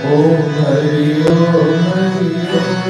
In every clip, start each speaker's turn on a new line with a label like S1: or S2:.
S1: Om Hari Om Hari Om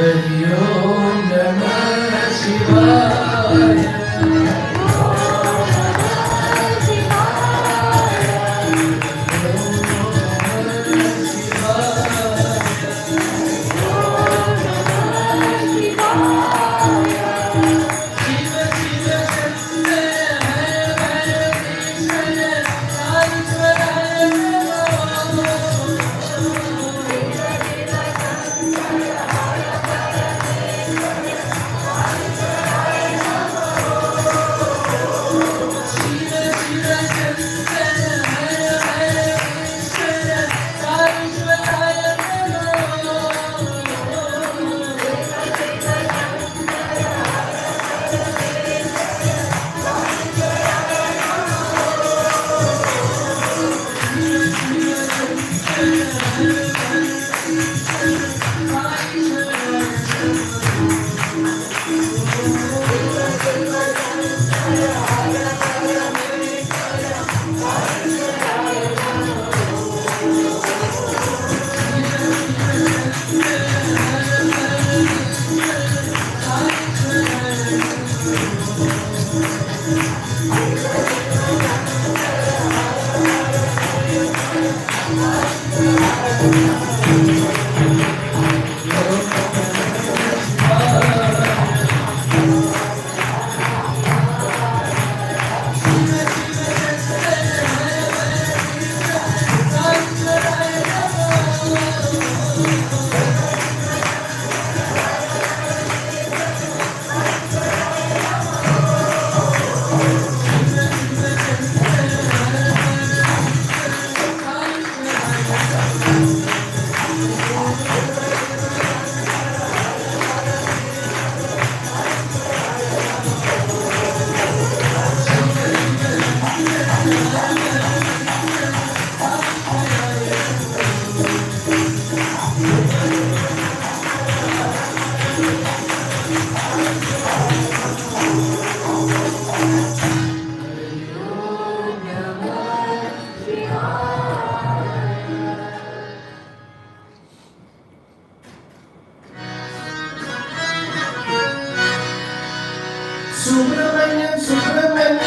S1: Hari Om Namah Shivaya. Subramanian, Subramanian,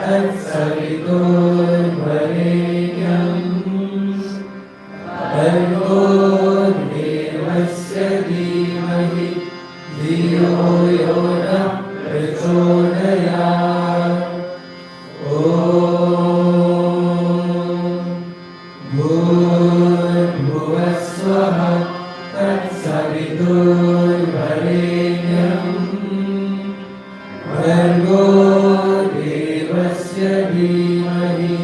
S1: तत्सवितुर्वरेण्यं भर्गो देवस्य धीमहि धियो यो नः प्रचोदयात्। ॐ भूर्भुवस्वः तत्सवितुर्वरेण्यं भर्गो देवस्य धीमहि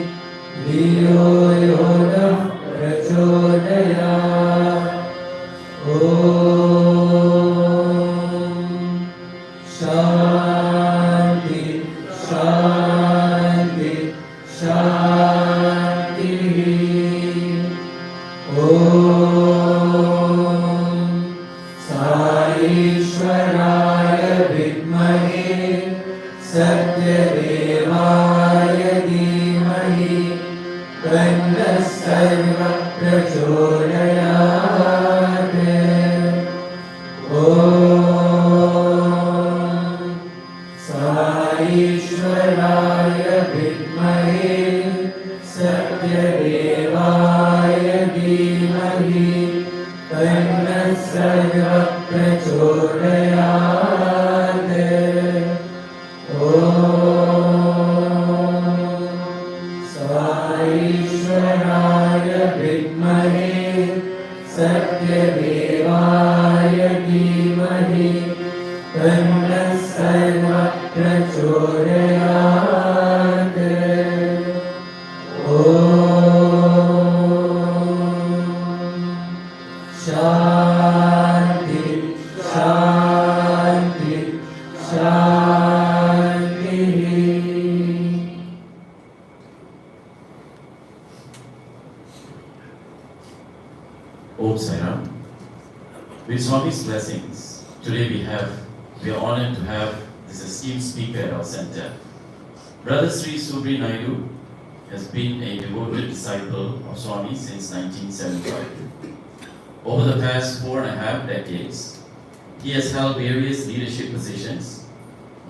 S1: धियो यो नः प्रचोदयात्। ॐ शान्ति शान्ति शान्तिः। ॐ साईश्वराय विद्महे सत्यदेवाय धीमहि तन्नः सर्वः प्रचोदयात्। ॐ साईश्वराय विद्महे सत्यदेवाय धीमहि तन्नः सर्वः प्रचोदयात्। ॐ साईश्वराय विद्महे सत्यदेवाय धीमहि तन्नः सर्वः प्रचोदयात्। ॐ शान्ति शान्ति शान्तिः।
S2: Om Sai Ram. With Swami's blessings, today we are honored to have this esteemed speaker at our center. Brother Sri Subri Naidu has been a devoted disciple of Swami since 1975. Over the past 4.5 decades, he has held various leadership positions,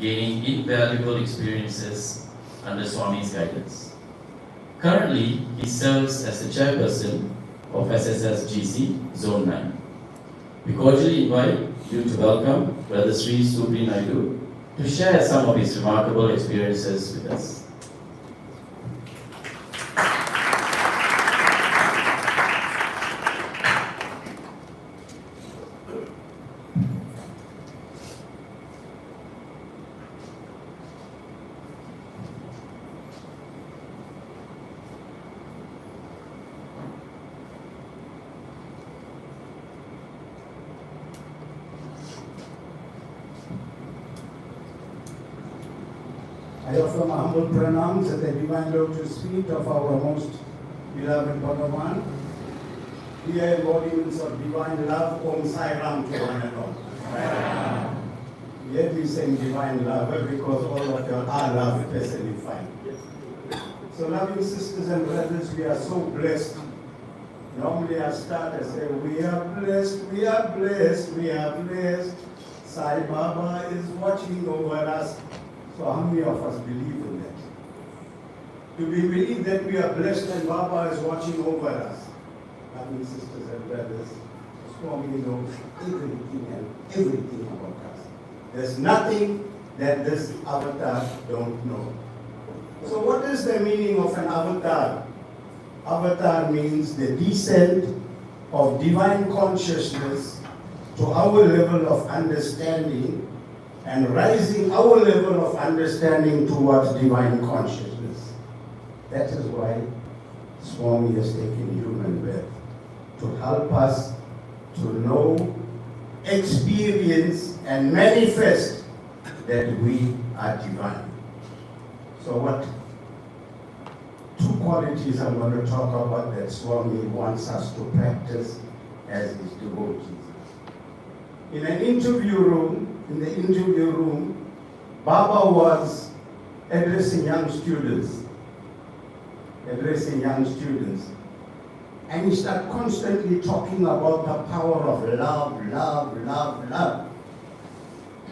S2: gaining invaluable experiences under Swami's guidance. Currently, he serves as the chairperson of SSSBC Zone 9. We cordially invite you to welcome Brother Sri Subri Naidu to share some of his remarkable experiences with us.
S3: I offer my humble pranams at the divine lotus feet of our most beloved Bhagavan. Dear embodiments of divine love, Om Sai Ram to one and all. Yet we sing divine love because all of your are love personified. So loving sisters and brothers, we are so blessed. Normally I start and say, we are blessed, we are blessed, we are blessed. Sai Baba is watching over us. So how many of us believe in that? Do we believe that we are blessed and Baba is watching over us? Loving sisters and brothers, Swami knows everything about us. There's nothing that this avatar don't know. So what is the meaning of an avatar? Avatar means the descent of divine consciousness to our level of understanding and rising our level of understanding towards divine consciousness. That is why Swami has taken human birth, to help us to know, experience, and manifest that we are divine. So what two qualities I'm going to talk about that Swami wants us to practice as his devotees. In the interview room, Baba was addressing young students. And he started constantly talking about the power of love.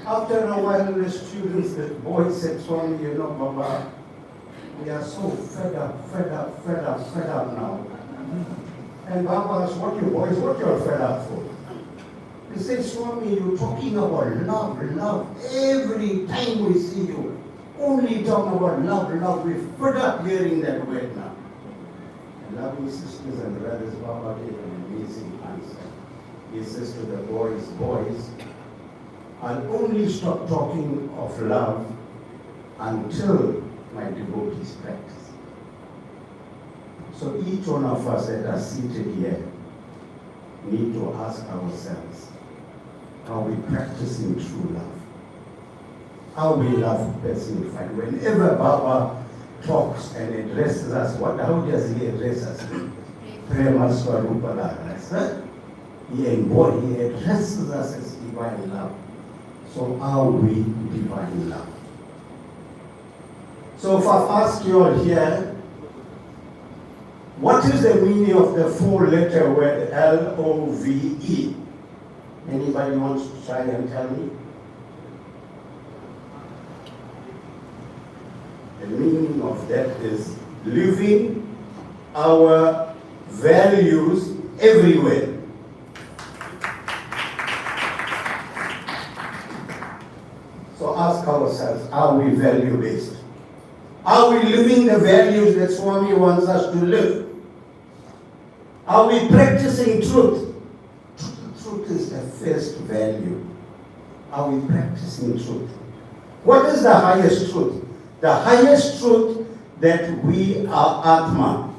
S3: After a while, the boy said, Swami, Baba, We are so fed up now. And Baba asked, what you're fed up for? He said, Swami, you're talking about love. Every time we see you, only talking about love. We're fed up hearing that word now. And loving sisters and brothers, Baba gave an amazing answer. He says to the boys, I'll only stop talking of love until my devotees practice. So each one of us that are seated here need to ask ourselves, are we practicing true love? How we love personified. Whenever Baba talks and addresses us, how does he address us? Prema Swarupa. He addresses us as divine love. So are we divine love? So if I ask you all here, what is the meaning of the four-letter word L-O-V-E? Anybody wants to try and tell me? The meaning of that is living our values everywhere. So ask ourselves, are we value-based? Are we living the values that Swami wants us to live? Are we practicing truth? Truth is the first value. Are we practicing truth? What is the highest truth? The highest truth that we are Atma,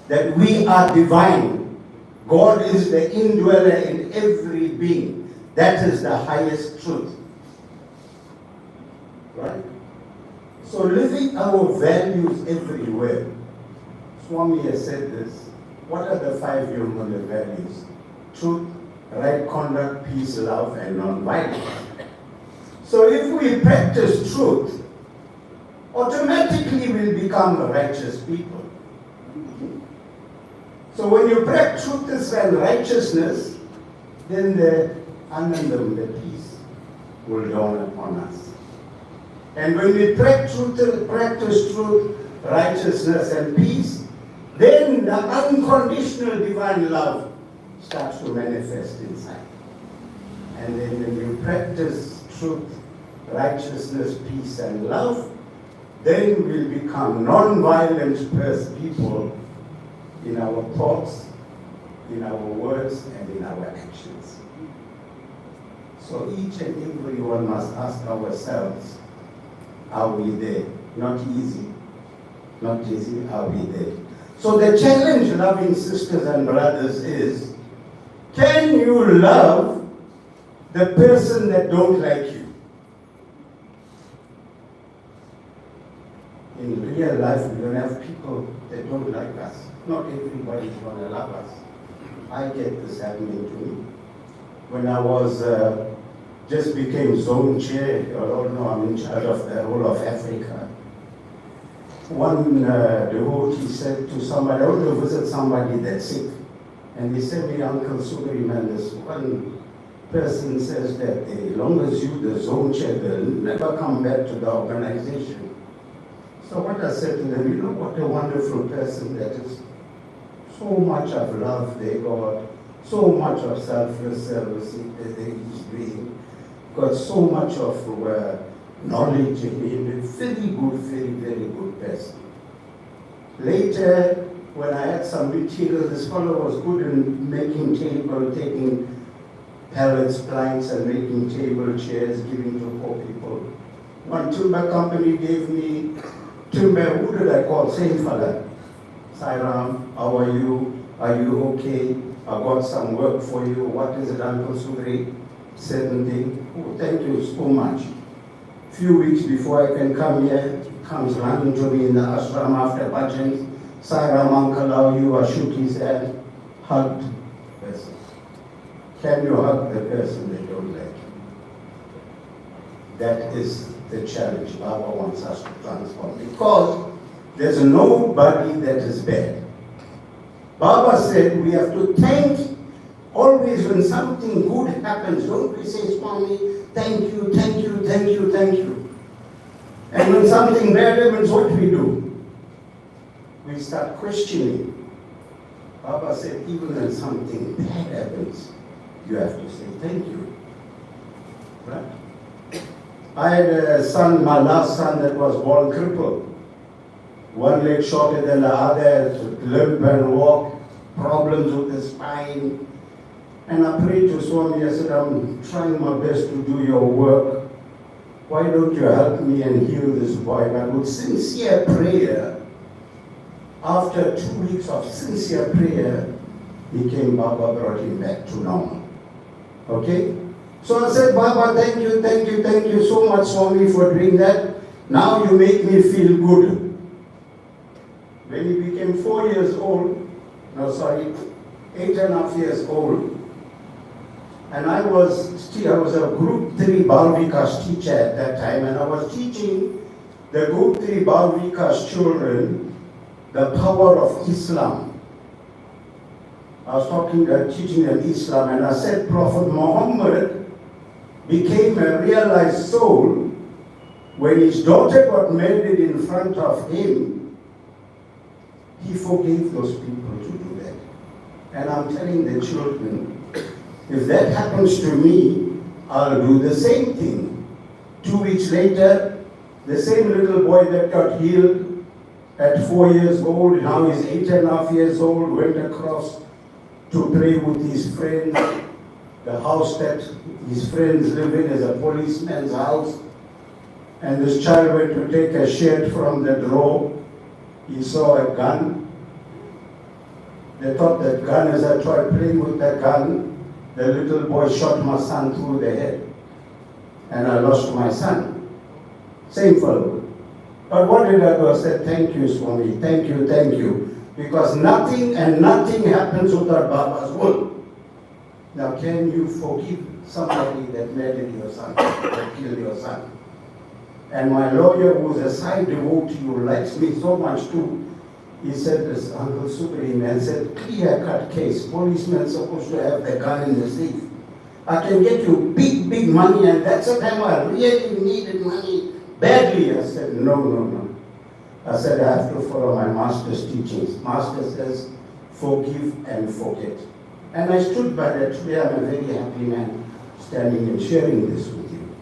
S3: that we are divine. God is the indweller in every being. That is the highest truth. Right? So living our values everywhere. Swami has said this. What are the 5 human values? Truth, right conduct, peace, love, and non-violence. So if we practice truth, automatically we'll become righteous people. So when you practice truth and righteousness, then the anandam, the peace, will dawn upon us. And when we practice truth, righteousness, and peace, then the unconditional divine love starts to manifest inside. And then when you practice truth, righteousness, peace, and love, then we'll become non-violent people in our thoughts, in our words, and in our actions. So each and every one must ask ourselves, are we there? Not easy. Not easy, are we there? So the challenge, loving sisters and brothers, is, can you love the person that don't like you? In real life, we don't have people that don't like us. Not everybody is going to love us. I get this happening to me. When I was just became zone chair, you all know I'm in charge of the whole of Africa. One devotee said to somebody, I want to visit somebody that's sick. And he said to me, Uncle Sugariman, this one person says that as long as you, the zone chair, will never come back to the organization. So what I said to them, you know what a wonderful person that is. So much of love they got, so much of selfless service that he's doing. Got so much of knowledge in him, very good, very good person. Later, when I had some material, this fellow was good in making table, taking pallets, planks, and making table chairs, giving to poor people. One timber company gave me timber. Who did I call? Same fella. Sairam, how are you? Are you okay? I got some work for you. What is it, Uncle Sudri? Certain thing. Oh, thank you so much. Few weeks before I can come here, he comes running to me in the ashram after Bhajans. Sairam, uncle, how you are, shook his head, hugged the person. Can you hug the person that don't like you? That is the challenge Baba wants us to transform. Because there's nobody that is bad. Baba said we have to thank. Always when something good happens, don't we say, Swami, thank you, thank you, thank you, thank you. And when something bad happens, what do we do? start questioning. Baba said, even when something bad happens, you have to say thank you. Right? I had a son, my last son, that was born crippled. One leg shorter than the other, limp and walk, problems with the spine. And I prayed to Swami, I said, I'm trying my best to do your work. Why don't you help me and heal this boy? But with sincere prayer, after 2 weeks of sincere prayer, he came, Baba brought him back to normal. Okay? So I said, Baba, thank you so much, Swami, for doing that. Now you make me feel good. When he became 4 years old, 8.5 years old, and I was a Group 3 Bal Vikas teacher at that time, and I was teaching the Group 3 Bal Vikas children the power of Islam. I was teaching them Islam, and I said Prophet Muhammad became a realized soul when his daughter got married in front of him. He forgave those people to do that. And I'm telling the children, if that happens to me, I'll do the same thing. 2 weeks later, the same little boy that got healed at 4 years old, now he's 8.5 years old, went across to pray with his friends. The house that his friends live in is a policeman's house. And this child went to take a shirt from the drawer. He saw a gun. They thought that gun is a toy, playing with the gun. The little boy shot my son through the head. And I lost my son. Same fellow. But what did I do? I said, thank you, Swami, thank you. Because nothing happens without Baba's will. Now, can you forgive somebody that murdered your son, that killed your son? And my lawyer, who's a side devotee who likes me so much too, he said, this Uncle Supreme, and said, clear-cut case. Policeman's supposed to have the gun in the safe. I can get you big money, and that's the time I really needed money badly. I said, no. I said, I have to follow my master's teachings. Master says, forgive and forget. And I stood by that. Today I'm a very happy man standing and sharing this with you.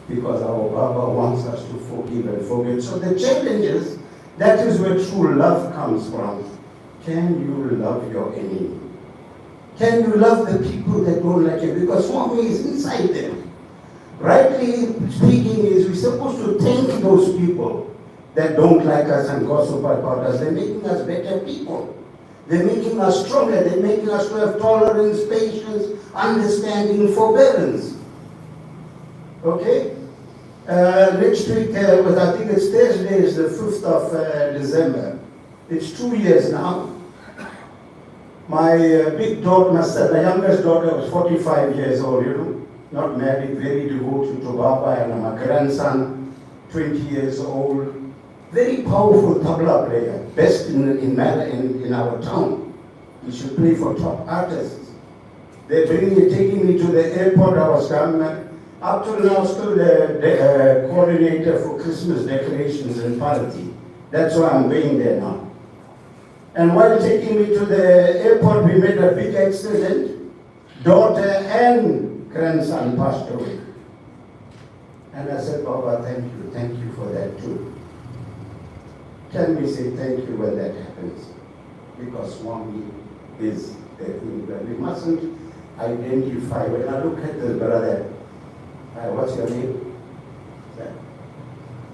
S3: Because our Baba wants us to forgive and forget. So the challenge is, that is where true love comes from. Can you love your enemy? Can you love the people that don't like you? Because Swami is inside them. Rightly speaking is we're supposed to thank those people that don't like us and gossip about us. They're making us better people. They're making us stronger. They're making us to have tolerance, patience, understanding, forbearance. Okay? Next week, I think it's Thursday, is the 5th of December. It's 2 years now. My big daughter, my youngest daughter was 45 years old, not married, very devoted to Baba, and my grandson, 20 years old. Very powerful tabla player, best in our town. He should play for top artists. They're taking me to the airport. I was done. Up till now, still the coordinator for Christmas decorations in Parati. That's why I'm going there now. And while taking me to the airport, we made a big accident. Daughter and grandson passed away. And I said, Baba, thank you for that too. Tell me, say thank you when that happens. Because Swami is there. We mustn't identify. When I look at the brother, what's your name?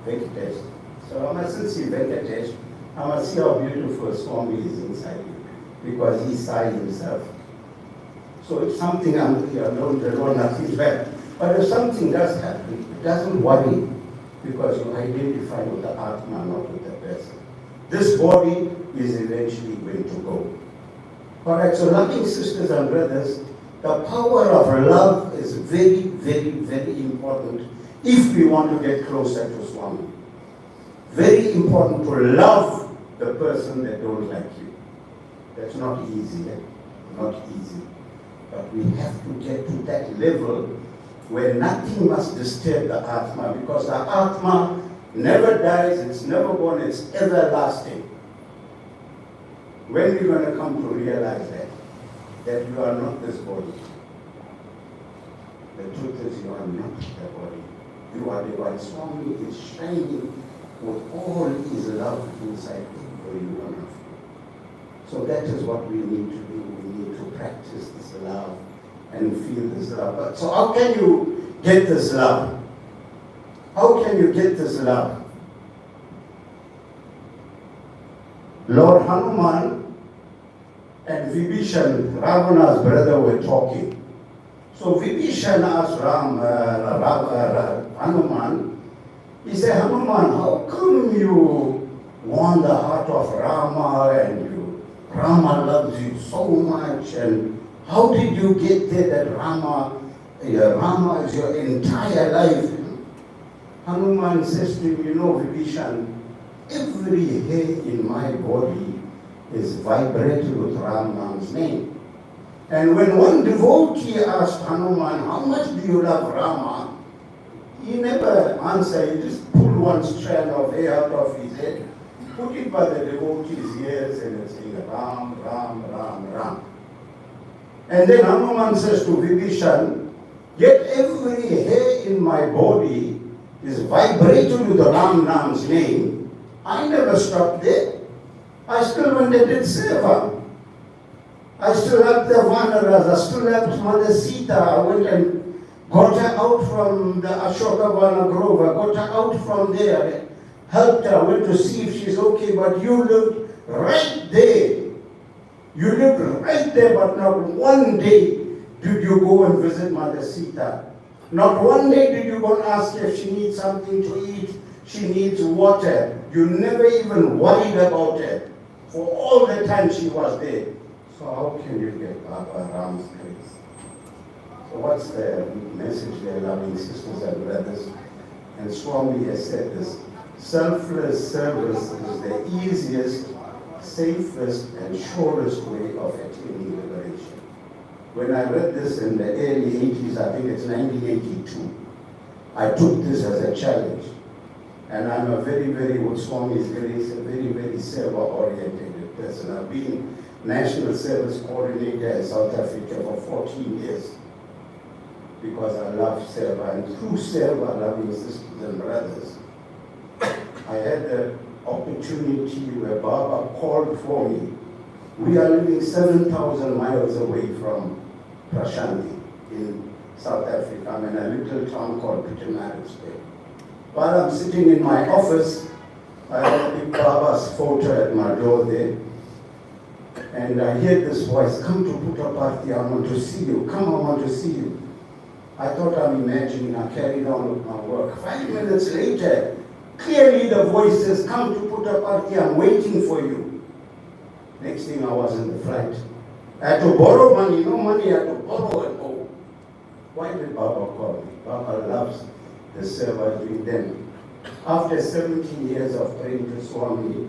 S3: Venkatesh. So I mustn't see Venkatesh. I must see how beautiful Swami is inside you. Because he's Sai himself. So if something I'm here, nothing bad. But if something does happen, it doesn't worry. Because you identify with the Atma, not with the person. This body is eventually going to go. Alright, so loving sisters and brothers, the power of love is very, very, very important if we want to get closer to Swami. Very important to love the person that don't like you. That's not easy, not easy. But we have to get to that level where nothing must disturb the Atma, because the Atma never dies, it's never born, it's everlasting. When are you going to come to realize that you are not this body? The truth is you are not the body. You are the one. Swami is shining with all his love inside every one of you. So that is what we need to do. We need to practice this love and feel this love. But so how can you get this love? How can you get this love? Lord Hanuman and Vibhishan, Ravana's brother, were talking. So Vibhishan asked Hanuman, he said, Hanuman, how come you won the heart of Rama and Rama loves you so much, and how did you get there that Rama is your entire life? Hanuman says to him, you know, Vibhishan, every hair in my body is vibrating with Rama's name. And when one devotee asked Hanuman, how much do you love Rama? He never answered. He just pulled one strand of hair out of his head, put it by the devotee's ears, and saying, Ram, Ram, Ram, Ram. And then Hanuman says to Vibhishan, yet every hair in my body is vibrating with the Ram Nam's name. I never stopped there. I still went and did seva. I still helped the Vanaras. I still helped Mother Sita. I went and got her out from the Ashokavana Grove. I got her out from there, helped her, went to see if she's okay. But you lived right there. You lived right there, but not one day did you go and visit Mother Sita. Not one day did you go and ask if she needs something to eat, she needs water. You never even worried about her for all the time she was there. So how can you get Baba Ram's grace? So what's the message there, loving sisters and brothers? And Swami has said this, selfless service is the easiest, safest and surest way of attaining liberation. When I read this in the early 80s, I think it's 1982, I took this as a challenge. And I'm a very, with Swami's grace, a very, seva-oriented person. I've been National Service Coordinator in South Africa for 14 years because I love seva. And through seva, loving sisters and brothers, I had the opportunity where Baba called for me. We are living 7,000 miles away from Prashanti in South Africa. I'm in a little town called Pietermaritzburg. While I'm sitting in my office, I have a big Baba's photo at my door there. And I hear this voice, come to Puttaparthi, I want to see you. Come, I want to see you. I thought I'm imagining, I carried on with my work. 5 minutes later, clearly the voice says, come to Puttaparthi, I'm waiting for you. Next thing I was in the flight. I had to borrow money, no money, I had to borrow and go. Why did Baba call me? Baba loves the seva doing them. After 17 years of praying to Swami,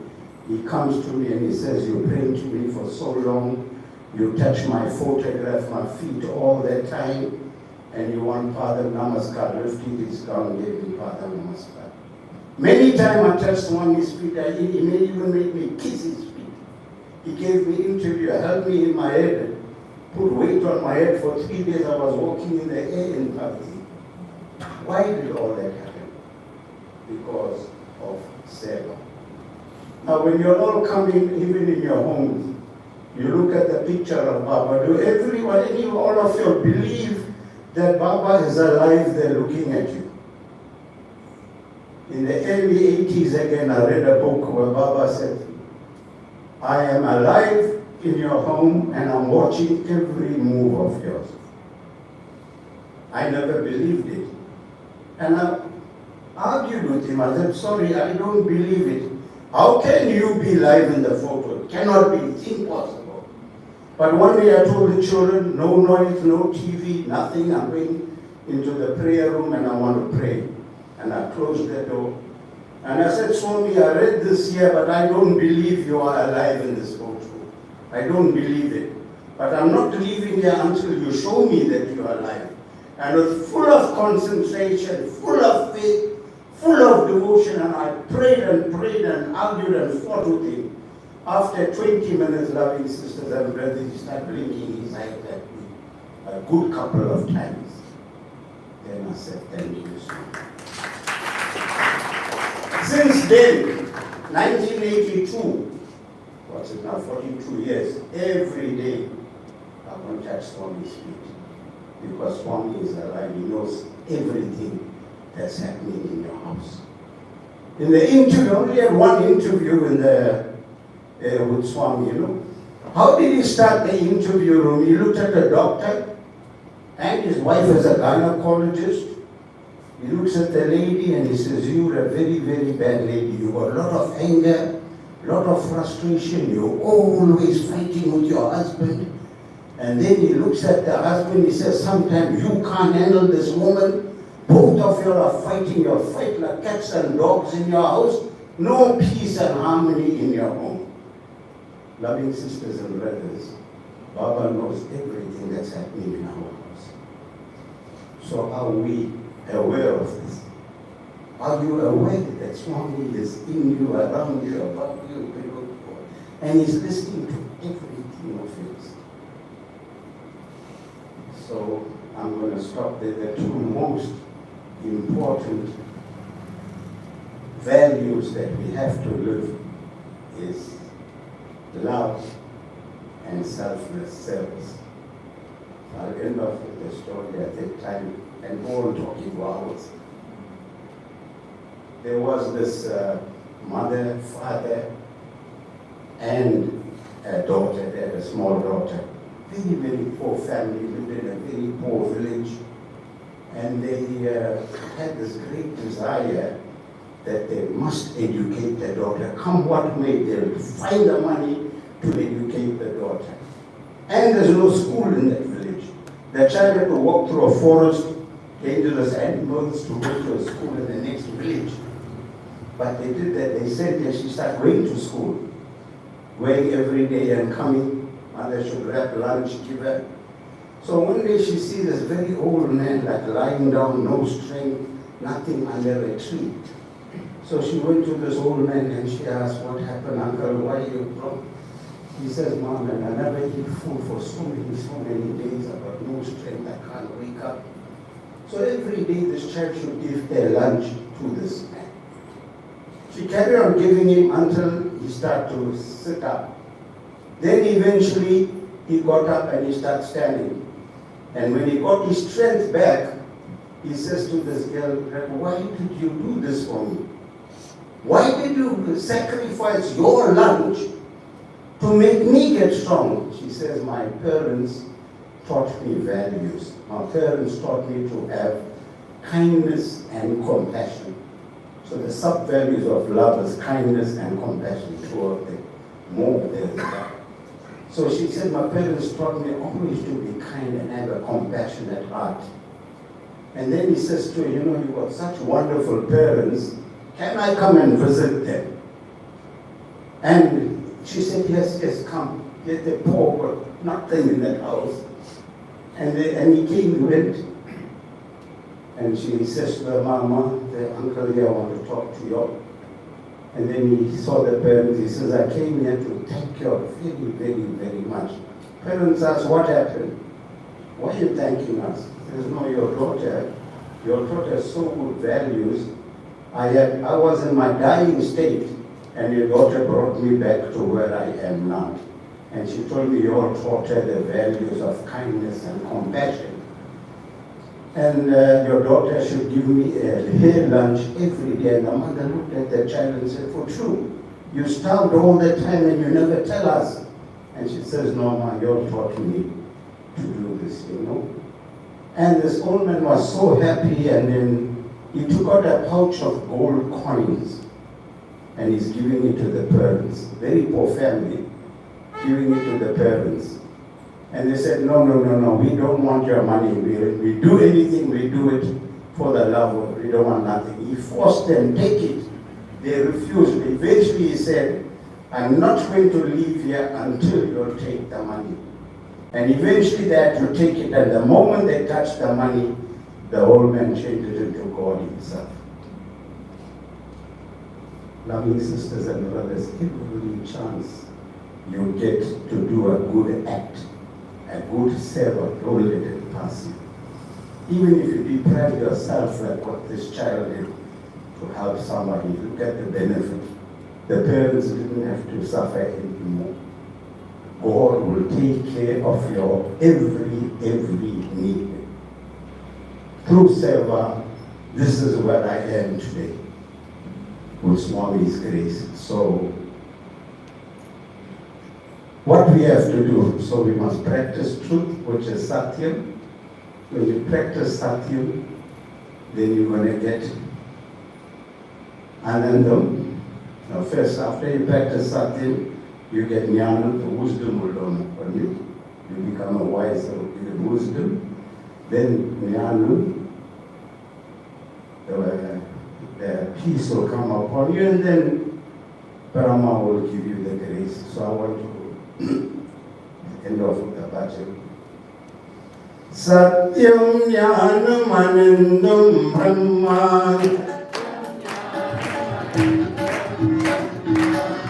S3: he comes to me and he says, you prayed to me for so long, you touch my photograph, my feet all that time, and you want Father Namaskar. Lifted his down and gave me Father Namaskar. Many times I touched Swami's feet, he may even make me kiss his feet. He gave me interview, helped me in my head, put weight on my head. For 3 days I was walking in the air in Bhakti. Why did all that happen? Because of seva. Now when you're all coming, even in your homes, you look at the picture of Baba. Do all of you believe that Baba is alive there looking at you? In the early 80s again, I read a book where Baba said, I am alive in your home and I'm watching every move of yours. I never believed it. And I argued with him. I said, sorry, I don't believe it. How can you be live in the photo? It cannot be. It's impossible. But one day I told the children, no noise, no TV, nothing. I'm going into the prayer room and I want to pray. And I closed the door. And I said, Swami, I read this here, but I don't believe you are alive in this photo. I don't believe it. But I'm not leaving here until you show me that you are alive. And was full of concentration, full of faith, full of devotion, and I prayed and argued and fought with him After 20 minutes, loving sisters and brothers, he started blinking his eye at me a good couple of times. Then I said, thank you so much. Since then, 1982, what's it now, 42 years, every day I contact Swami's feet. Because Swami is alive, he knows everything that's happening in your house. In the interview, I only had one interview in the with Swami, you know. How did he start the interview room? He looked at the doctor and his wife is a gynecologist. He looks at the lady and he says, you're a very, very bad lady. You got a lot of anger, a lot of frustration. You're always fighting with your husband. And then he looks at the husband, he says, sometimes you can't handle this woman. Both of you are fighting. You fight like cats and dogs in your house. No peace and harmony in your home. Loving sisters and brothers, Baba knows everything that's happening in our house. So are we aware of this? Are you aware that Swami is in you, around you, above you, below you, and he's listening to everything of yours? So I'm going to stop there. The two most important values that we have to live is love and selfless service. I'll end off with the story at that time and go on talking for hours. There was this mother, father, and a daughter. They had a small daughter. Very, very poor family, lived in a very poor village. And they had this great desire that they must educate the daughter. Come what may, they'll find the money to educate the daughter. And there's no school in that village. The child had to walk through a forest, dangerous animals, to go to a school in the next village. But they did that. They said that she started going to school, going every day and coming. Mother should wrap lunch, give her. So one day she sees this very old man like lying down, no strength, nothing, under a tree. So she went to this old man and she asked, what happened, uncle, why are you from? He says, Mom, and I never eat food for so many days. I got no strength, I can't wake up. So every day this child should give their lunch to this man. She carried on giving him until he started to sit up. Then eventually he got up and he started standing. And when he got his strength back, he says to this girl, why did you do this for me? Why did you sacrifice your lunch to make me get strong? She says, my parents taught me values. My parents taught me to have kindness and compassion. So the sub-values of love is kindness and compassion, two of them. More than that. So she said, my parents taught me always to be kind and have a compassionate heart. And then he says to her, you know, you got such wonderful parents. Can I come and visit them? And she said, yes, come. Yet the poor got nothing in that house. And he came and went. And she says to her, Mama, the uncle here, I want to talk to you. And then he saw the parents. He says, I came here to thank you very, very, very much. Parents asked, what happened? Why are you thanking us? He says, no, your daughter has so good values. I was in my dying state, and your daughter brought me back to where I am now. And she told me you all taught her the values of kindness and compassion. And your daughter should give me her lunch every day. And the mother looked at the child and said, for true, you starved all the time and you never tell us. And she says, no, ma, you all taught me to do this, you know. And this old man was so happy, and then he took out a pouch of gold coins and he's giving it to the parents. Very poor family, giving it to the parents. And they said, no, we don't want your money. We do anything, we do it for the love of it. We don't want nothing. He forced them, take it. They refused. Eventually he said, I'm not going to leave here until you take the money. And eventually they had to take it, and the moment they touched the money, the old man changed it into God himself. Loving sisters and brothers, every chance you get to do a good act, a good server. Don't let it pass you. Even if you deprive yourself like what this child did to help somebody, look at the benefit. The parents didn't have to suffer anymore. God will take care of your every need. Through Seva, this is where I am today, with Swami's grace. So, what we have to do, so we must practice truth, which is Satyam. When you practice Satyam, then you're going to get Anandam. Now first, after you practice Satyam, you get Jnana, the wisdom will dawn upon you. You become a wiser with wisdom. Then Jnana, the peace will come upon you, and then Brahma will give you the grace. So I want to end off with the bhajan. Satyam Jnanam Anandam Brahma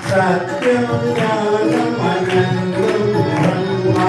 S3: Satyam Jnanam Anandam Brahma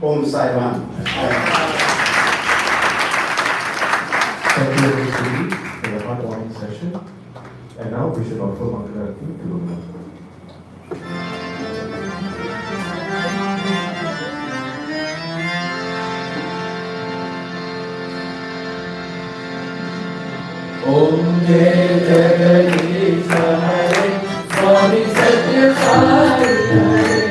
S3: Om Sai Ram.
S4: Thank you, Mr. for the heartwarming session. And now we should offer Mangalarati to Luna.
S1: Om Jai Jagadish Hare Swami Satya Sai Hare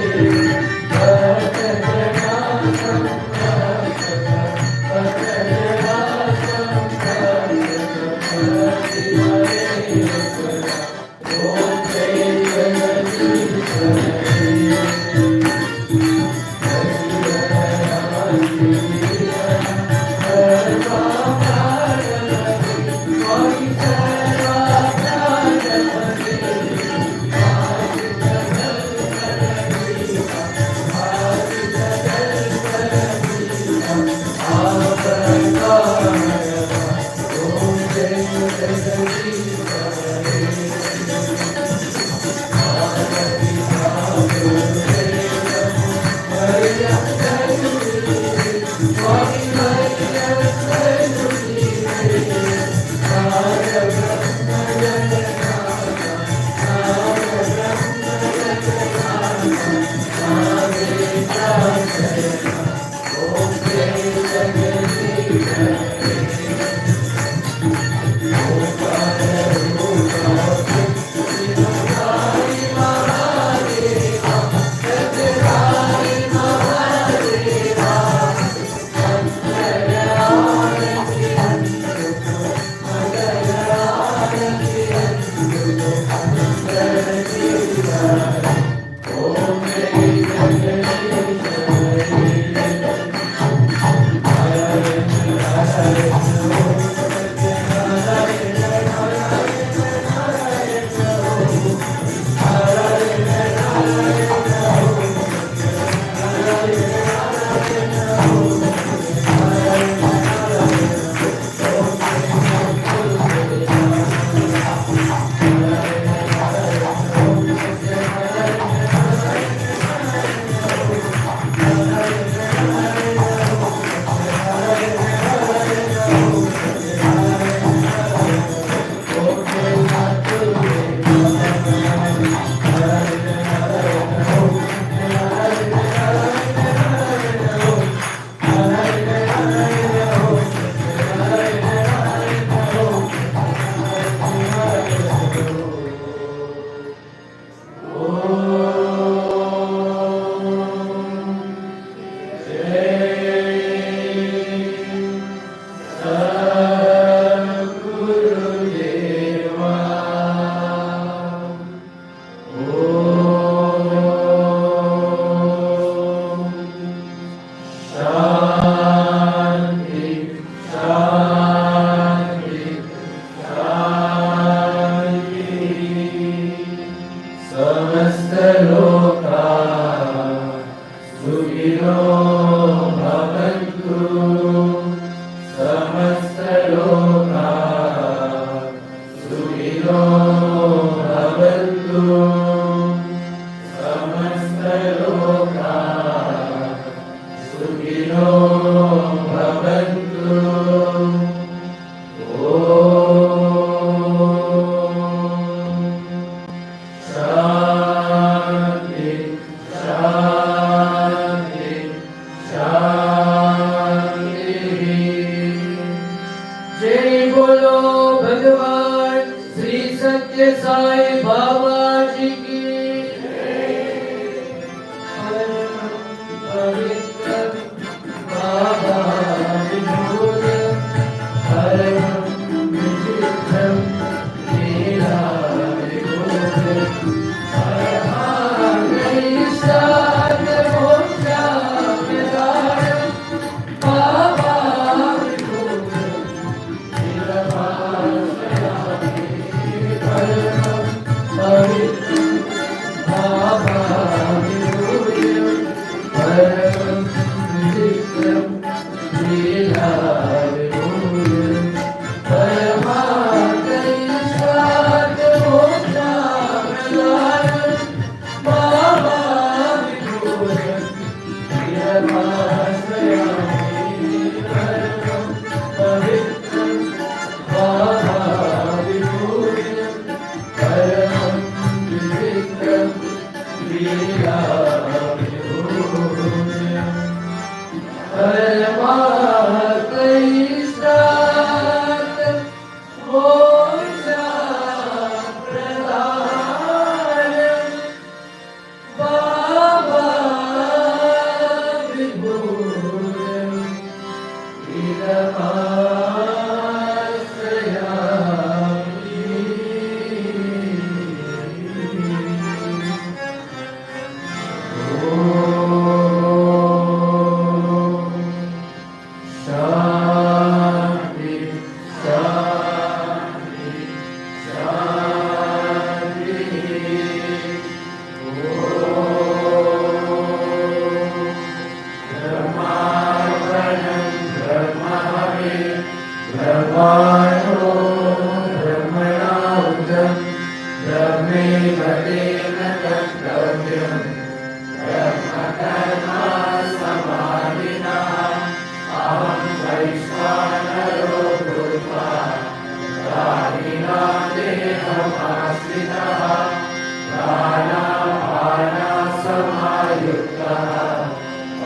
S1: Swami Sarva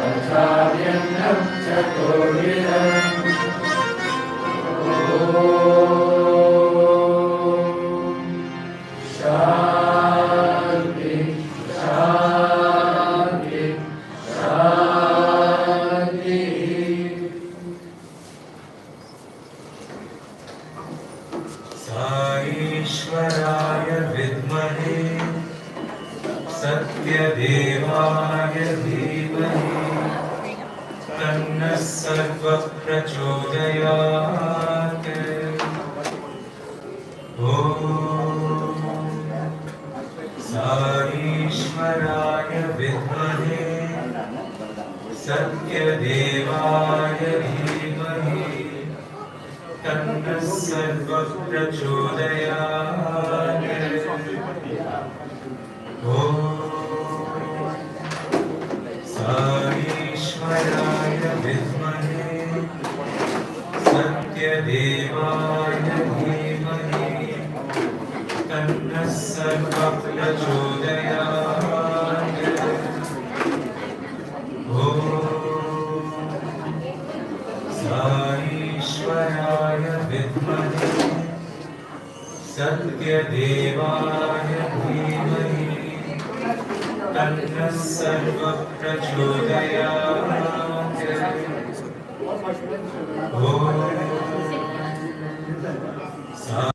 S1: आचार्यन्नं चतुर्विधम् शान्ति शान्ति शान्ति
S5: ईश्वराय विद्महे सत्यदेवाय धीमहि तन्नः सर्वः प्रचोदयात् ॐ ईश्वराय विद्महे सत्यदेवाय धीमहि तन्नः सर्वः प्रचोदयात् ॐ ईश्वराय विद्महे सत्यदेवाय धीमहि तन्नः सर्वः प्रचोदयात् ईश्वराय विद्महे सत्यदेवाय धीमहि तन्नः सर्वः प्रचोदयात् ॐ